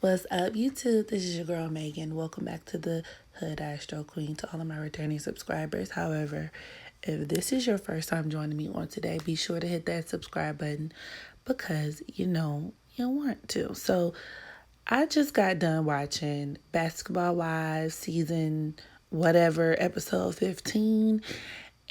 What's up, YouTube? This is your girl Megan. Welcome back to the Hood Astro Queen. To all of my returning subscribers. However, if this is your first time joining me on today, be sure to hit that subscribe button because you want to. So, I just got done watching Basketball Wives season whatever, episode 15.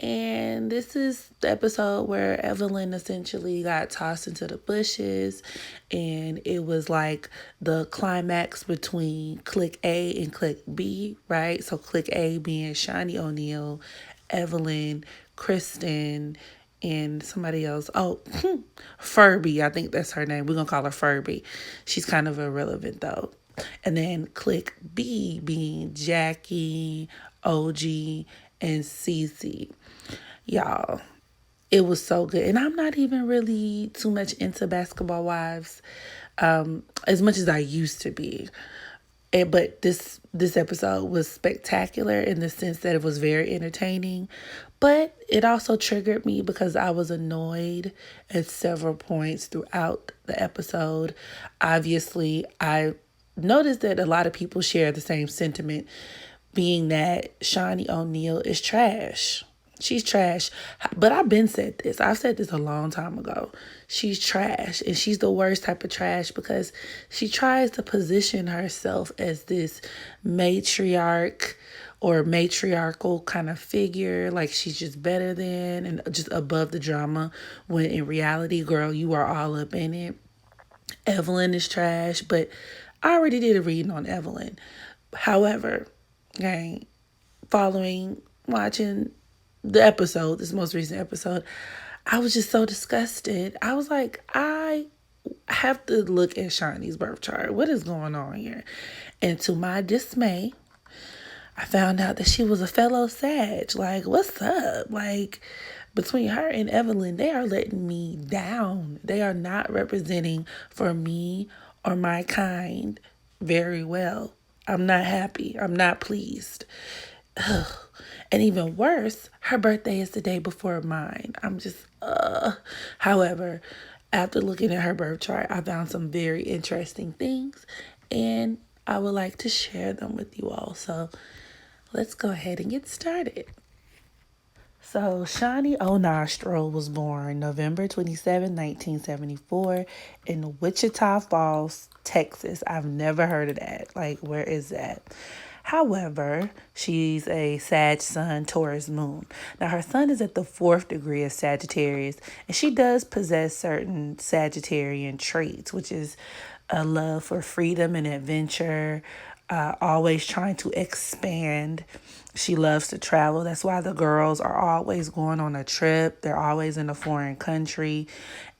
And this is the episode where Evelyn essentially got tossed into the bushes, and it was like the climax between Click A and Click B, right? So Click A being ShaunieONeal, Evelyn, Kristen, and somebody else. Oh, Furby. I think that's her name. We're going to call her Furby. She's kind of irrelevant, though. And then Click B being Jackie, OG, and Cece. Y'all, it was so good. And I'm not even really too much into Basketball Wives as much as I used to be. But this episode was spectacular in the sense that it was very entertaining. But it also triggered me because I was annoyed at several points throughout the episode. Obviously, I noticed that a lot of people share the same sentiment, being that ShaunieONeal is trash. She's trash. But I've been said this. I've said this a long time ago. She's trash. And she's the worst type of trash because she tries to position herself as this matriarch or matriarchal kind of figure. Like she's just better than and just above the drama. When in reality, girl, you are all up in it. Evelyn is trash. But I already did a reading on Evelyn. However, okay, watching the episode, this most recent episode, I was just so disgusted. I was like, I have to look at Shaunie's birth chart. What is going on here? And to my dismay, I found out that she was a fellow Sag. Like, what's up? Like, between her and Evelyn, they are letting me down. They are not representing for me or my kind very well. I'm not happy. I'm not pleased. Ugh. And even worse, her birthday is the day before mine. I'm just, However, after looking at her birth chart, I found some very interesting things, and I would like to share them with you all. So let's go ahead and get started. So, ShaunieONeal was born November 27, 1974 in Wichita Falls, Texas. I've never heard of that. Like, where is that? However, she's a Sag Sun, Taurus Moon. Now, her sun is at the 4th degree of Sagittarius, and she does possess certain Sagittarian traits, which is a love for freedom and adventure, always trying to expand. She loves to travel. That's why the girls are always going on a trip. They're always in a foreign country.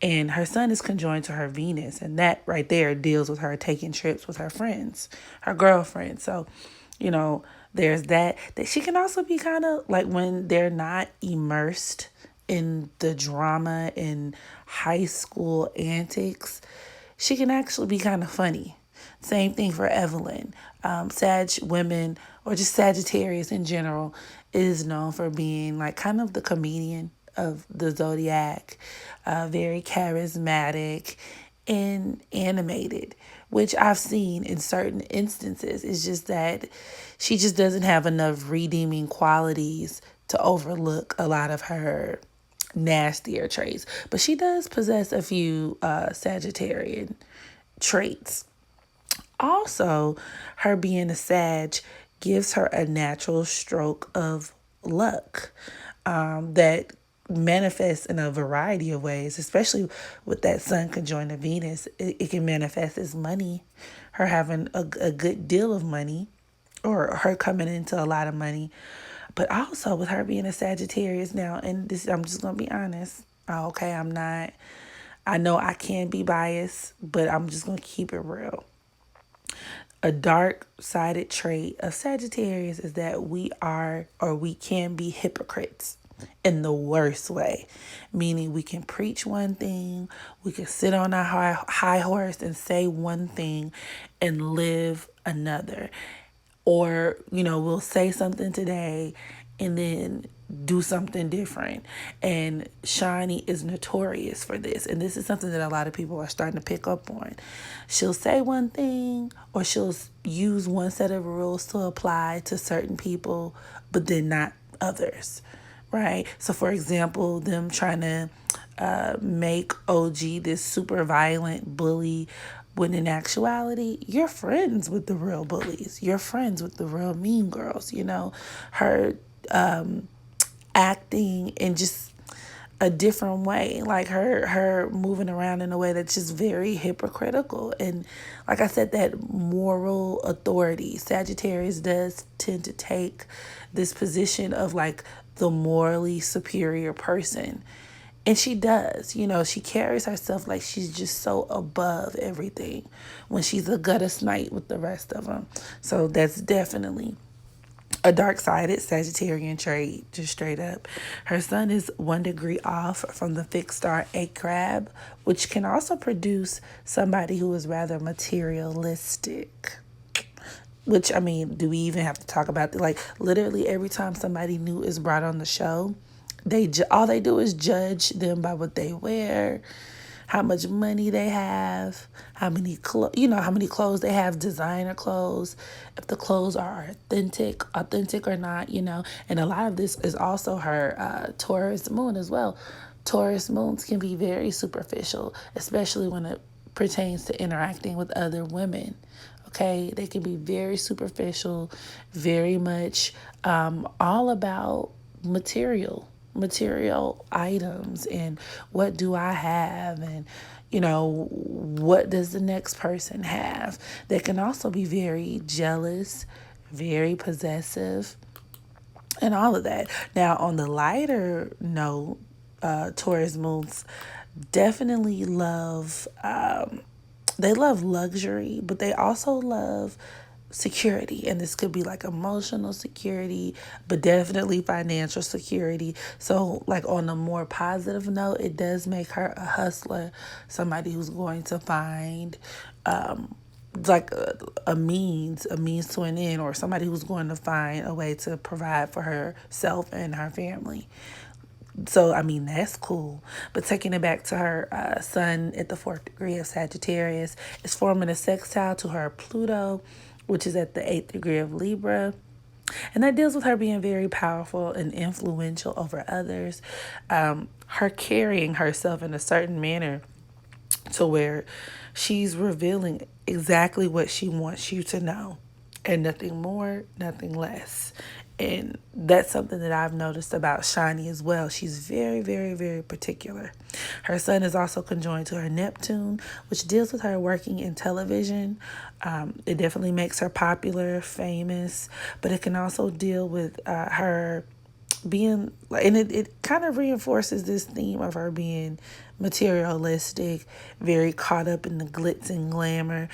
And her sun is conjoined to her Venus. And that right there deals with her taking trips with her friends, her girlfriends. So, there's that she can also be kind of like when they're not immersed in the drama and high school antics, she can actually be kind of funny. Same thing for Evelyn. Sag women, or just Sagittarius in general, is known for being like kind of the comedian of the zodiac, very charismatic and animated, which I've seen in certain instances. It's just that she just doesn't have enough redeeming qualities to overlook a lot of her nastier traits. But she does possess a few Sagittarian traits. Also, her being a Sag gives her a natural stroke of luck that manifests in a variety of ways, especially with that sun conjoined to Venus. It can manifest as money, her having a good deal of money, or her coming into a lot of money. But also with her being a Sagittarius now, and this, I'm just going to be honest. Okay, I know I can be biased, but I'm just going to keep it real. A dark-sided trait of Sagittarius is that we are, or we can be, hypocrites in the worst way. Meaning we can preach one thing, we can sit on our high horse and say one thing and live another. Or, we'll say something today and then do something different. And Shaunie is notorious for this. And this is something that a lot of people are starting to pick up on. She'll say one thing, or she'll use one set of rules to apply to certain people, but then not others, right? So for example, them trying to make OG this super violent bully, when in actuality, you're friends with the real bullies. You're friends with the real mean girls, you know. Her acting in just a different way, like her moving around in a way that's just very hypocritical. And like I said, that moral authority, Sagittarius does tend to take this position of like the morally superior person. And she does, you know, she carries herself like she's just so above everything when she's a gutter snipe with the rest of them. So that's definitely a dark-sided Sagittarian trait, just straight up. Her sun is 1 degree off from the fixed star A Crab, which can also produce somebody who is rather materialistic. Which, I mean, do we even have to talk about that? Like, literally every time somebody new is brought on the show, all they do is judge them by what they wear, how much money they have, how many clothes they have, designer clothes, if the clothes are authentic or not, you know. And a lot of this is also her Taurus moon as well. Taurus moons can be very superficial, especially when it pertains to interacting with other women. Okay, they can be very superficial, very much all about material items, and what do I have, and you know, what does the next person have. They can also be very jealous, very possessive, and all of that. Now, on the lighter note, Taurus moons definitely love they love luxury, but they also love security. And this could be like emotional security, but definitely financial security. So like on a more positive note, it does make her a hustler, somebody who's going to find like a means to an end, or somebody who's going to find a way to provide for herself and her family. So, I mean, that's cool. But taking it back to her sun at the 4th degree of Sagittarius, is forming a sextile to her Pluto, which is at the 8th degree of Libra. And that deals with her being very powerful and influential over others. Her carrying herself in a certain manner to where she's revealing exactly what she wants you to know, and nothing more, nothing less. And that's something that I've noticed about Shaunie as well. She's very, very, very particular. Her sun is also conjoined to her Neptune, which deals with her working in television. It definitely makes her popular, famous, but it can also deal with her being, and it kind of reinforces this theme of her being materialistic, very caught up in the glitz and glamour.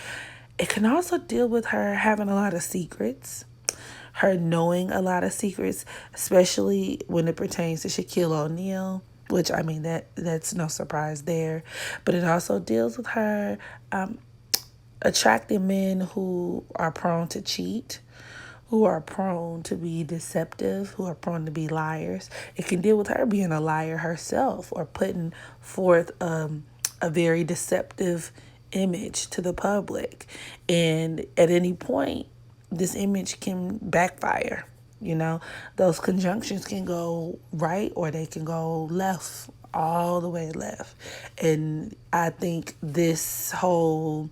It can also deal with her having a lot of secrets, her knowing a lot of secrets, especially when it pertains to ShaunieONeal, which, I mean, that's no surprise there. But it also deals with her attracting men who are prone to cheat, who are prone to be deceptive, who are prone to be liars. It can deal with her being a liar herself, or putting forth a very deceptive image to the public. And at any point, this image can backfire. You know, those conjunctions can go right, or they can go left, all the way left. And I think this whole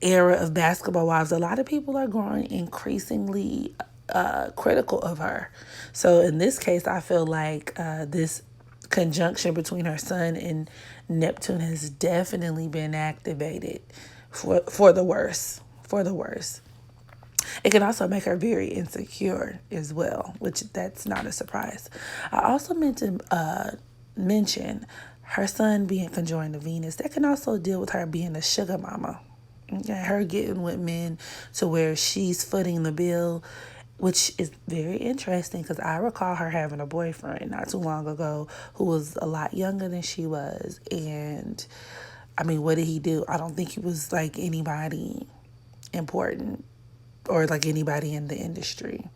era of basketball wives, a lot of people are growing increasingly critical of her. So in this case, I feel like this conjunction between her sun and Neptune has definitely been activated for the worse. For the worse. It can also make her very insecure as well, which that's not a surprise. I also meant to mention her sun being conjoined to Venus. That can also deal with her being a sugar mama. Okay, her getting with men to where she's footing the bill, which is very interesting because I recall her having a boyfriend not too long ago who was a lot younger than she was. And I mean, what did he do? I don't think he was like anybody important. or like anybody in the industry.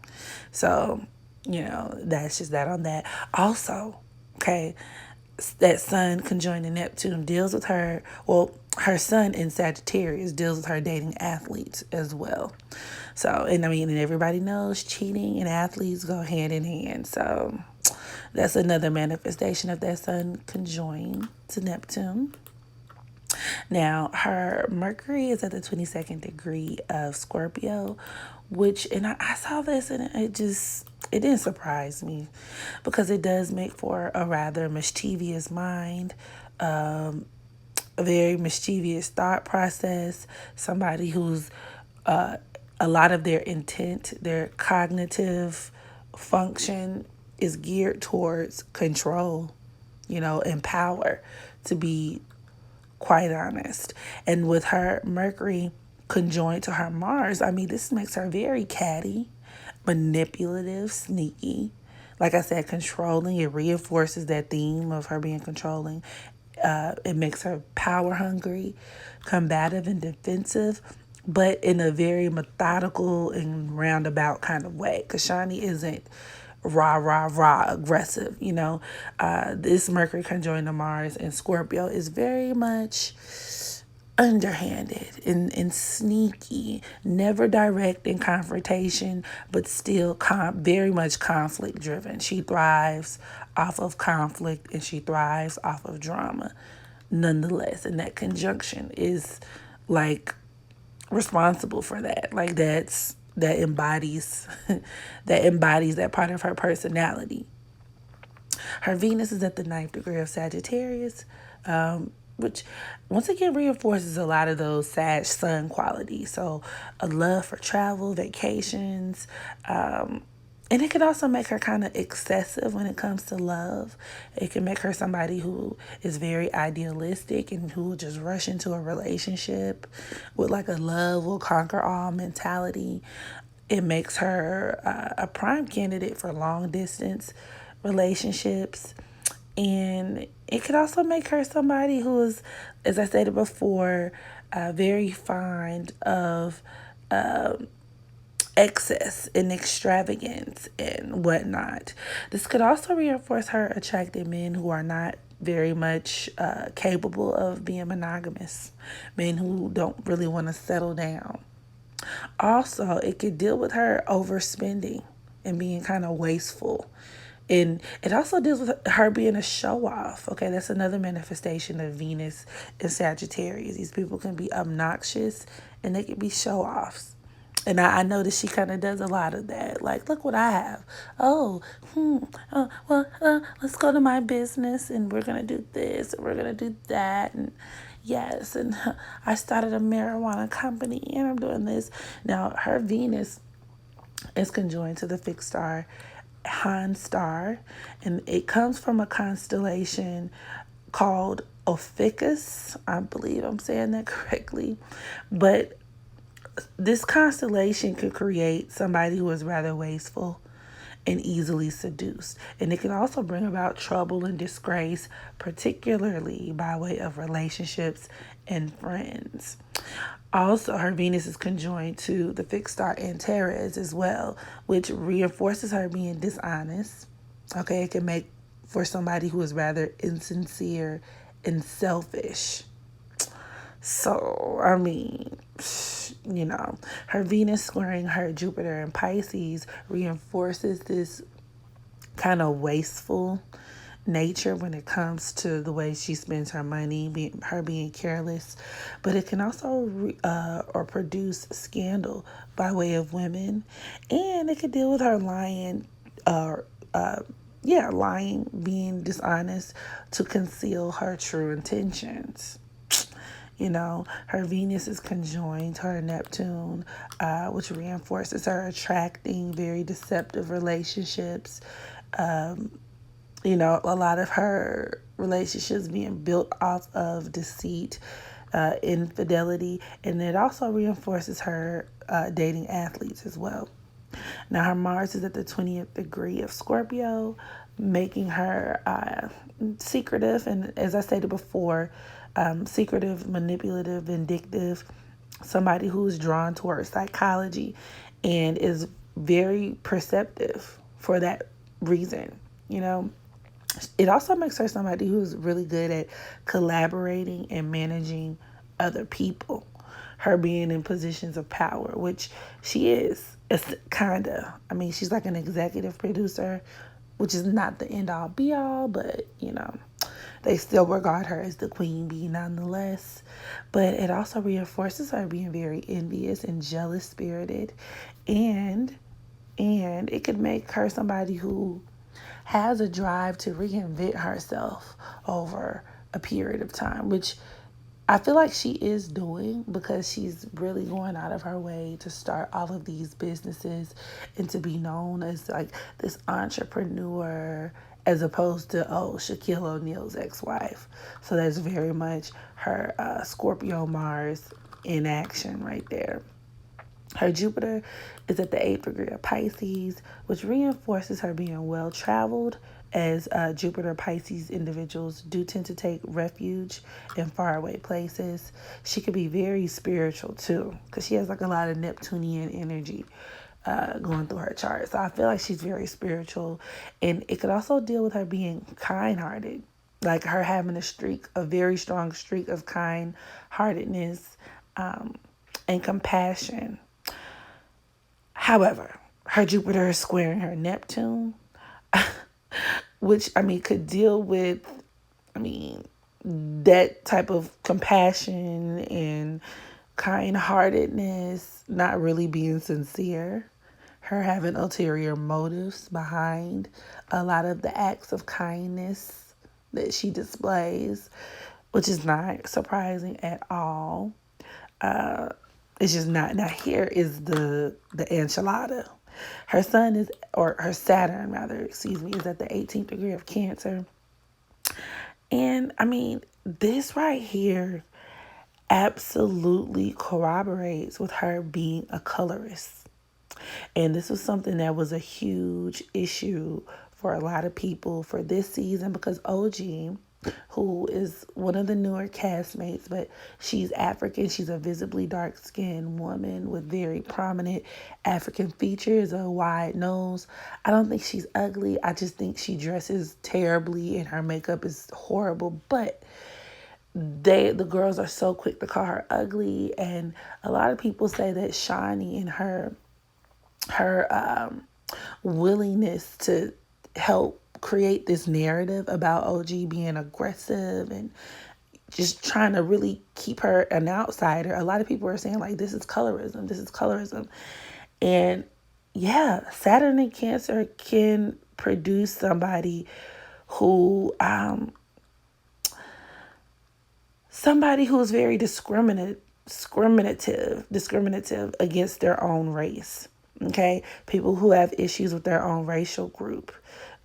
So, that's just that on that. Also, okay, that Sun conjoining Neptune deals with her, well, her Sun in Sagittarius deals with her dating athletes as well. So, and I mean, and everybody knows cheating and athletes go hand in hand. So, that's another manifestation of that Sun conjoined to Neptune. Now, her Mercury is at the 22nd degree of Scorpio, which, and I saw this and it didn't surprise me because it does make for a rather mischievous mind, a very mischievous thought process, somebody who's a lot of their intent, their cognitive function is geared towards control, and power, to be quite honest. And with her Mercury conjoined to her Mars, I mean, this makes her very catty, manipulative, sneaky. Like I said, controlling. It reinforces that theme of her being controlling. It makes her power hungry, combative, and defensive, but in a very methodical and roundabout kind of way. Because Shaunie isn't rah, rah, rah, aggressive, This Mercury conjoined to Mars in Scorpio is very much underhanded and sneaky, never direct in confrontation, but still very much conflict driven. She thrives off of conflict and she thrives off of drama nonetheless. And that conjunction is like responsible for that. Like that embodies that part of her personality. Her Venus is at the 9th degree of Sagittarius, which once again reinforces a lot of those Sag Sun qualities. So a love for travel, vacations, and it could also make her kind of excessive when it comes to love. It can make her somebody who is very idealistic and who will just rush into a relationship with like a love will conquer all mentality. It makes her a prime candidate for long distance relationships. And it could also make her somebody who is, as I said before, very fond of excess and extravagance and whatnot. This could also reinforce her attracting men who are not very much capable of being monogamous, men who don't really want to settle down. Also, it could deal with her overspending and being kind of wasteful. And it also deals with her being a show off. Okay, that's another manifestation of Venus in Sagittarius. These people can be obnoxious and they can be show offs. And I know that she kind of does a lot of that. Like, look what I have. Let's go to my business and we're going to do this and we're going to do that. And yes, and I started a marijuana company and I'm doing this. Now, her Venus is conjoined to the fixed star Han star, and it comes from a constellation called Ophiuchus. I believe I'm saying that correctly. But this constellation could create somebody who is rather wasteful and easily seduced. And it can also bring about trouble and disgrace, particularly by way of relationships and friends. Also, her Venus is conjoined to the fixed star Antares as well, which reinforces her being dishonest. Okay, it can make for somebody who is rather insincere and selfish. So, I mean, her Venus squaring her Jupiter in Pisces reinforces this kind of wasteful nature when it comes to the way she spends her money, her being careless. But it can also or produce scandal by way of women, and it could deal with her lying, lying, being dishonest to conceal her true intentions. Her Venus is conjoined to her Neptune, which reinforces her attracting very deceptive relationships. A lot of her relationships being built off of deceit, infidelity, and it also reinforces her dating athletes as well. Now, her Mars is at the 20th degree of Scorpio, making her secretive, and as I stated before, secretive, manipulative, vindictive, somebody who is drawn towards psychology and is very perceptive for that reason. You know, it also makes her somebody who's really good at collaborating and managing other people. Her being in positions of power, which she is. It's kind of. I mean, she's like an executive producer, which is not the end all be all, but you know, they still regard her as the queen bee nonetheless. But it also reinforces her being very envious and jealous spirited, and it could make her somebody who has a drive to reinvent herself over a period of time, which I feel like she is doing because she's really going out of her way to start all of these businesses and to be known as like this entrepreneur as opposed to, oh, Shaquille O'Neal's ex-wife. So that's very much her Scorpio Mars in action right there. Her Jupiter is at the 8th degree of Pisces, which reinforces her being well traveled, as Jupiter Pisces individuals do tend to take refuge in faraway places. She could be very spiritual too, because she has like a lot of Neptunian energy going through her chart. So I feel like she's very spiritual, and it could also deal with her being kind-hearted, like her having a very strong streak of kind-heartedness and compassion. However, her Jupiter is squaring her Neptune, which, I mean, could deal with, I mean, that type of compassion and kind-heartedness not really being sincere. Her having ulterior motives behind a lot of the acts of kindness that she displays, which is not surprising at all. It's just not. Now here is the enchilada. Her sun is, or her Saturn rather, excuse me, is at the 18th degree of Cancer. And I mean, this right here absolutely corroborates with her being a colorist. And this was something that was a huge issue for a lot of people for this season because OG, who is one of the newer castmates, but she's African. She's a visibly dark-skinned woman with very prominent African features, a wide nose. I don't think she's ugly. I just think she dresses terribly and her makeup is horrible. But the girls are so quick to call her ugly, and a lot of people say that Shaunie and her willingness to help create this narrative about OG being aggressive and just trying to really keep her an outsider. A lot of people are saying like, this is colorism. This is colorism. And yeah, Saturn in Cancer can produce somebody who is very discriminative against their own race. Okay, people who have issues with their own racial group.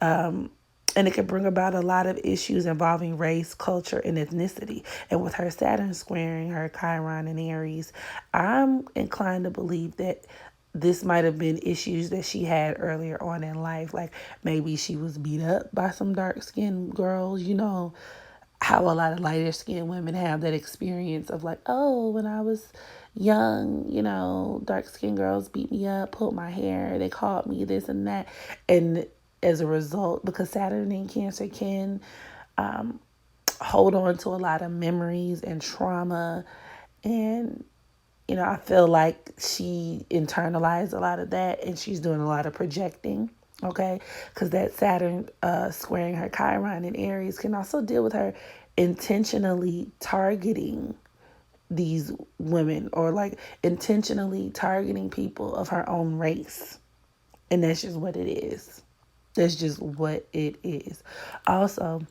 And it can bring about a lot of issues involving race, culture, and ethnicity. And with her Saturn squaring her Chiron and Aries, I'm inclined to believe that this might have been issues that she had earlier on in life. Like maybe she was beat up by some dark-skinned girls. You know how a lot of lighter-skinned women have that experience of like, oh, when I was young, you know, dark-skinned girls beat me up, pulled my hair, they called me this and that. And as a result, because Saturn in Cancer can hold on to a lot of memories and trauma. And, you know, I feel like she internalized a lot of that and she's doing a lot of projecting. Okay, because that Saturn squaring her Chiron in Aries can also deal with her intentionally targeting these women or like intentionally targeting people of her own race. And that's just what it is. That's just what it is. Also,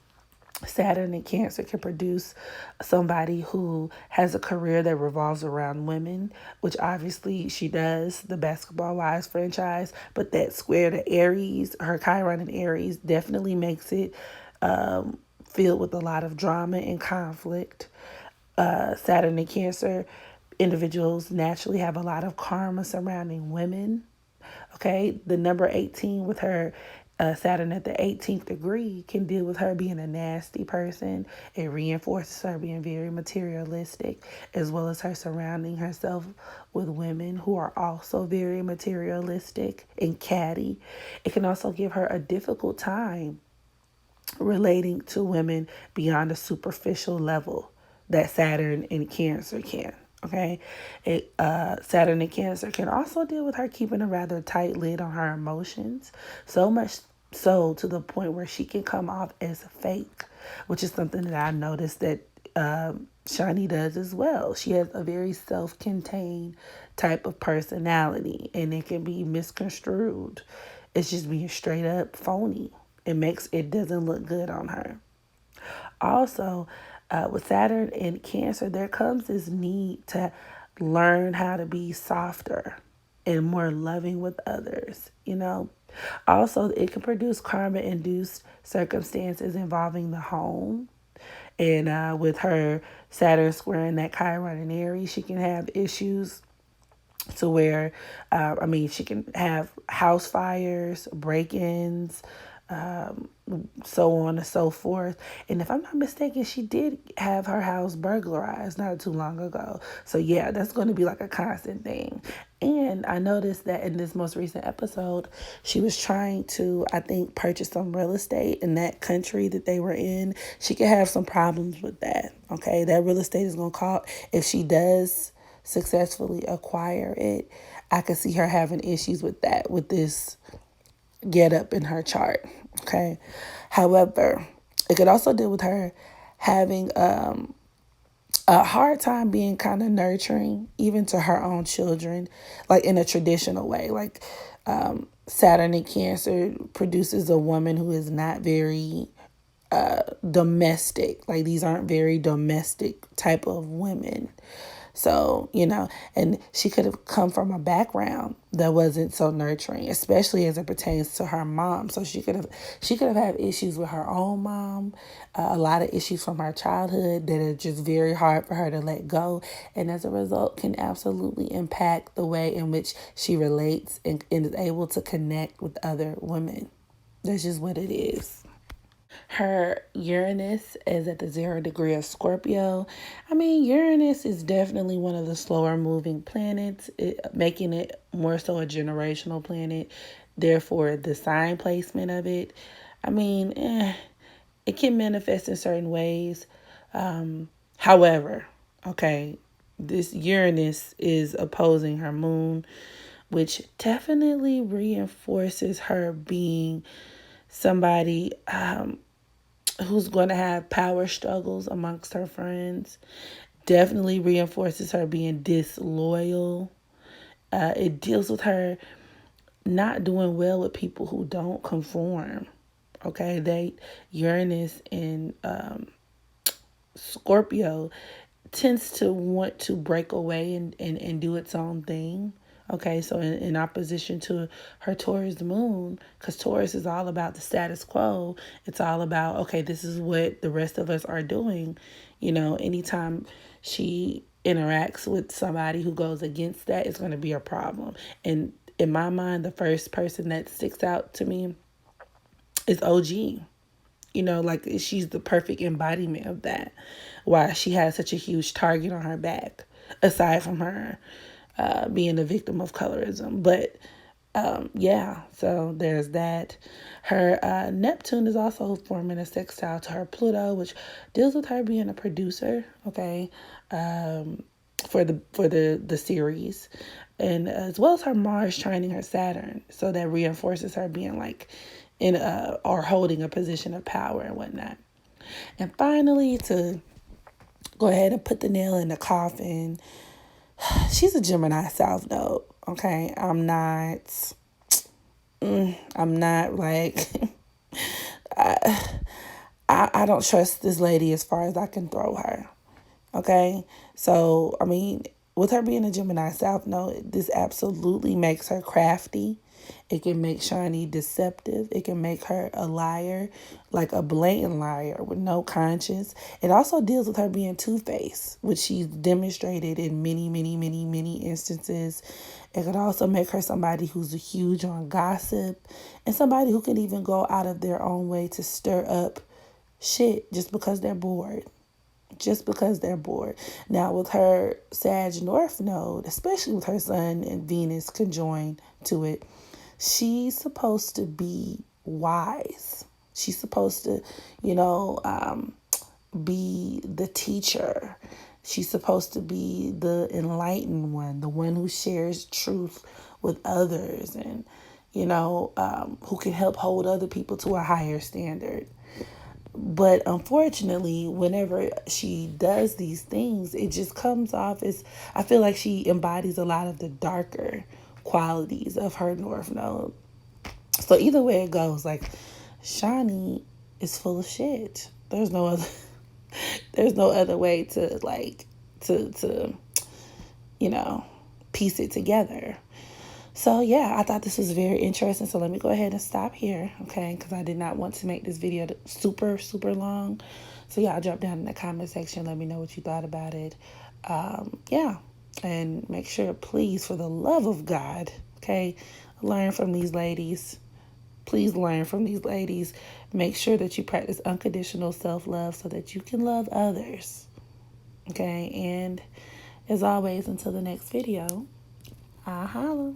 Saturn in Cancer can produce somebody who has a career that revolves around women, which obviously she does, the Basketball Wives franchise. But that square to Aries, her Chiron in Aries, definitely makes it filled with a lot of drama and conflict. Saturn in Cancer individuals naturally have a lot of karma surrounding women. Okay, the number 18 with her Saturn at the 18th degree can deal with her being a nasty person. It reinforces her being very materialistic, as well as her surrounding herself with women who are also very materialistic and catty. It can also give her a difficult time relating to women beyond a superficial level that Saturn in Cancer can. Okay, Saturn in Cancer can also deal with her keeping a rather tight lid on her emotions, so much so to the point where she can come off as fake, which is something that I noticed that Shaunie does as well. She has a very self-contained type of personality, and it can be misconstrued. It's just being straight up phony. It doesn't look good on her. Also, with Saturn in Cancer, there comes this need to learn how to be softer and more loving with others, you know. Also, it can produce karma induced circumstances involving the home. And with her Saturn squaring that Chiron in Aries, she can have issues to where, she can have house fires, break ins, so on and so forth. And if I'm not mistaken, she did have her house burglarized not too long ago. So, yeah, that's going to be like a constant thing. And I noticed that in this most recent episode, she was trying to, I think, purchase some real estate in that country that they were in. She could have some problems with that. Okay, that real estate is going to call, if she does successfully acquire it, I could see her having issues with that, with this get up in her chart. Okay. However, it could also deal with her having a hard time being kind of nurturing, even to her own children, like in a traditional way. Like Saturn in Cancer produces a woman who is not very domestic. Like these aren't very domestic type of women. So, and she could have come from a background that wasn't so nurturing, especially as it pertains to her mom. So she could have had issues with her own mom, a lot of issues from her childhood that are just very hard for her to let go. And as a result, can absolutely impact the way in which she relates and is able to connect with other women. That's just what it is. Her Uranus is at the 0 degree of Scorpio. Uranus is definitely one of the slower moving planets, making it more so a generational planet. Therefore, the sign placement of it, it can manifest in certain ways. However, okay, this Uranus is opposing her moon, which definitely reinforces her being somebody who's going to have power struggles amongst her friends. Definitely reinforces her being disloyal. It deals with her not doing well with people who don't conform. Okay, Uranus in Scorpio tends to want to break away and do its own thing. Okay, so in opposition to her Taurus moon, because Taurus is all about the status quo. It's all about, okay, this is what the rest of us are doing. Anytime she interacts with somebody who goes against that, it's going to be a problem. And in my mind, the first person that sticks out to me is OG. Like she's the perfect embodiment of that. Why she has such a huge target on her back, aside from her being a victim of colorism. But yeah, so there's that. Her Neptune is also forming a sextile to her Pluto, which deals with her being a producer. Okay, for the series, and as well as her Mars trining her Saturn, so that reinforces her being like in or holding a position of power and whatnot. And finally, to go ahead and put the nail in the coffin, she's a Gemini South Node. Okay, I'm not like I don't trust this lady as far as I can throw her. Okay, so with her being a Gemini South Node, this absolutely makes her crafty. It can make Shaunie deceptive. It can make her a liar, like a blatant liar with no conscience. It also deals with her being two-faced, which she's demonstrated in many, many, many, many instances. It could also make her somebody who's huge on gossip and somebody who can even go out of their own way to stir up shit just because they're bored. Just because they're bored. Now, with her Sag North node, especially with her Sun and Venus conjoined to it, she's supposed to be wise. She's supposed to, be the teacher. She's supposed to be the enlightened one, the one who shares truth with others and, who can help hold other people to a higher standard. But unfortunately, whenever she does these things, it just comes off as, I feel like she embodies a lot of the darker qualities of her North Node. So either way it goes, like, Shaunie is full of shit. There's no other way to piece it together. So yeah, I thought this was very interesting. So let me go ahead and stop here, okay? Because I did not want to make this video super, super long. So yeah, I'll drop down in the comment section. Let me know what you thought about it. Yeah, and make sure, please, for the love of God, okay, learn from these ladies. Please learn from these ladies. Make sure that you practice unconditional self-love so that you can love others, okay? And as always, until the next video, I'll holla.